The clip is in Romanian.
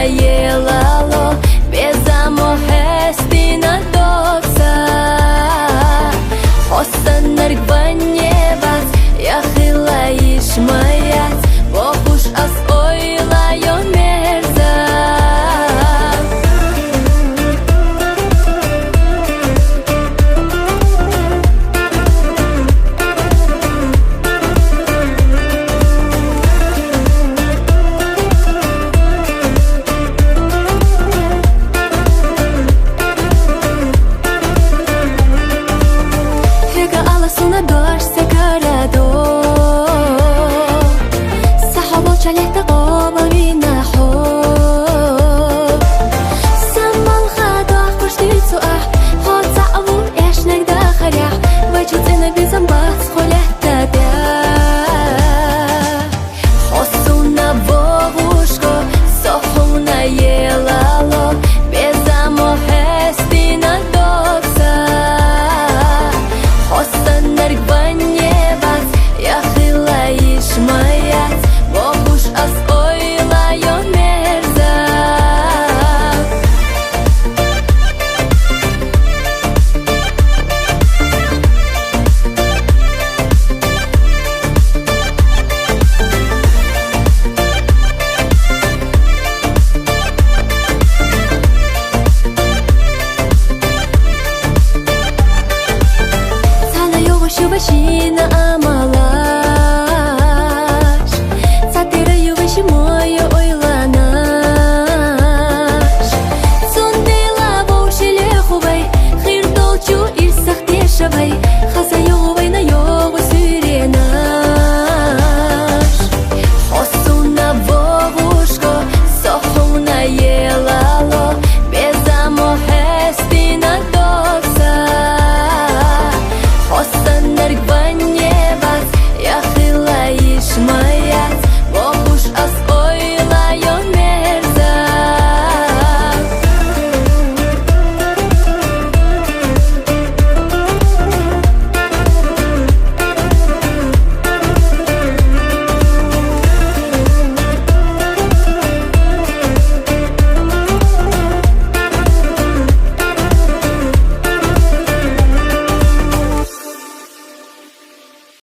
наелало, без амохести надокса. Хостаннар гваневас, яхила ишмаяц, бохуш ас ойлайон мерза. Suna dors se karado Sahabo chaleta qoba vina ho Sammal khado khoshti suah Hot sa'avur eshnek da kharях Vajit ina bizam bas khulehta bia Khosuna vovushko Sohuna yelalo Bezamo hestina doksa Хостаннар гваневас, яхила ишмаяц, бохуш ас ойлайон мерза. Shubashina ama